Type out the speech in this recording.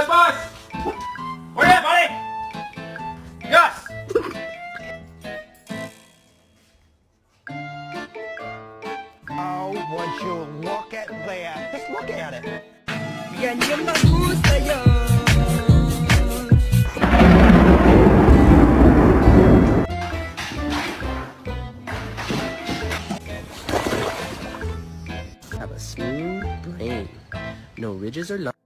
Boss! Kuya, balik! Yes! Oh, would you look at that? Just look at it. Yan yung magusta yun. Have a smooth brain. No ridges or lumps.